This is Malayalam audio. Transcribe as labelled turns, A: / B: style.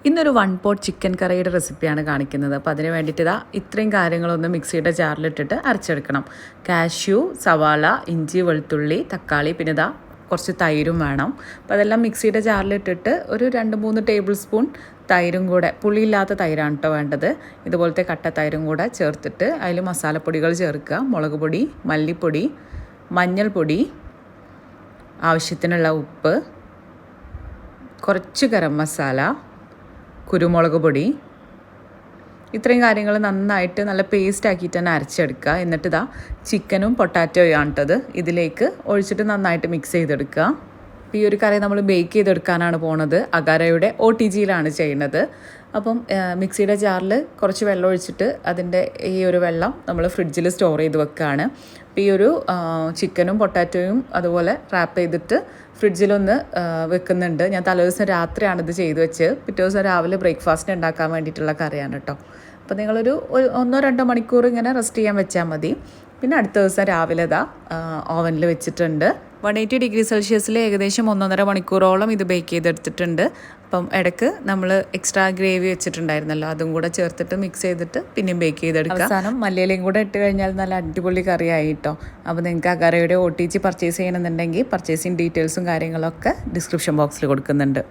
A: ഇന്നൊരു 1 പോട്ട് ചിക്കൻ കറിയുടെ റെസിപ്പിയാണ് കാണിക്കുന്നത്. അപ്പോൾ അതിന് വേണ്ടിയിട്ട് ഇത്രയും കാര്യങ്ങളൊന്ന് മിക്സിയുടെ ജാറിലിട്ടിട്ട് അരച്ചെടുക്കണം. കാഷ്യൂ, സവാള, ഇഞ്ചി, വെളുത്തുള്ളി, തക്കാളി, പിന്നെ കുറച്ച് തൈരും വേണം. അപ്പോൾ അതെല്ലാം മിക്സിയുടെ ജാറിലിട്ടിട്ട് ഒരു 2-3 ടേബിൾ സ്പൂൺ തൈരും കൂടെ, പുളിയില്ലാത്ത തൈരാണ് കേട്ടോ വേണ്ടത്, ഇതുപോലത്തെ കട്ട തൈരും കൂടെ ചേർത്തിട്ട് അതിൽ മസാലപ്പൊടികൾ ചേർക്കുക. മുളക് പൊടി, മല്ലിപ്പൊടി, മഞ്ഞൾപ്പൊടി, ആവശ്യത്തിനുള്ള ഉപ്പ്, കുറച്ച് ഗരം മസാല, കുരുമുളക് പൊടി, ഇത്രയും കാര്യങ്ങൾ നന്നായിട്ട് നല്ല പേസ്റ്റ് ആക്കിയിട്ട് തന്നെ അരച്ചെടുക്കുക. എന്നിട്ട് ചിക്കനും പൊട്ടാറ്റോയാണ് ഇട്ടത് ഇതിലേക്ക് ഒഴിച്ചിട്ട് നന്നായിട്ട് മിക്സ് ചെയ്തെടുക്കുക. ഈ ഒരു കറി നമ്മൾ ബേക്ക് ചെയ്തെടുക്കാനാണ് പോണത്. അഗാരയുടെ OTGയിലാണ് ചെയ്യുന്നത്. അപ്പം മിക്സിയുടെ ജാറിൽ കുറച്ച് വെള്ളം ഒഴിച്ചിട്ട് അതിൻ്റെ ഈ ഒരു വെള്ളം നമ്മൾ ഫ്രിഡ്ജിൽ സ്റ്റോർ ചെയ്ത് വെക്കുകയാണ്. അപ്പോൾ ഈ ഒരു ചിക്കനും പൊട്ടാറ്റോയും അതുപോലെ റാപ്പ് ചെയ്തിട്ട് ഫ്രിഡ്ജിലൊന്ന് വെക്കുന്നുണ്ട്. ഞാൻ തലേദിവസം രാത്രിയാണ് ഇത് ചെയ്ത് വെച്ച് പിറ്റേ ദിവസം രാവിലെ ബ്രേക്ക്ഫാസ്റ്റിന് ഉണ്ടാക്കാൻ വേണ്ടിയിട്ടുള്ള കറിയാണ് കേട്ടോ. അപ്പോൾ നിങ്ങളൊരു 1-2 മണിക്കൂർ ഇങ്ങനെ റെസ്റ്റ് ചെയ്യാൻ വെച്ചാൽ മതി. പിന്നെ അടുത്ത ദിവസം രാവിലെ ഓവനിൽ വെച്ചിട്ടുണ്ട്. 180 ഡിഗ്രി സെൽഷ്യസിൽ ഏകദേശം 1.5 മണിക്കൂറോളം ഇത് ബേക്ക് ചെയ്തെടുത്തിട്ടുണ്ട്. അപ്പം ഇടയ്ക്ക് നമ്മൾ എക്സ്ട്രാ ഗ്രേവി വെച്ചിട്ടുണ്ടായിരുന്നല്ലോ, അതും കൂടെ ചേർത്തിട്ട് മിക്സ് ചെയ്തിട്ട് പിന്നെയും ബേക്ക് ചെയ്തെടുക്കുക. അവസാനം മല്ലിയിലയും കൂടെ ഇട്ട് കഴിഞ്ഞാൽ നല്ല അടിപൊളി കറിയായി കേട്ടോ. അപ്പോൾ നിങ്ങൾക്ക് അഗാരയുടെ OTG പർച്ചേസ് ചെയ്യണമെന്നുണ്ടെങ്കിൽ പർച്ചേസിങ് ഡീറ്റെയിൽസും കാര്യങ്ങളൊക്കെ ഡിസ്ക്രിപ്ഷൻ ബോക്സിൽ കൊടുക്കുന്നുണ്ട്.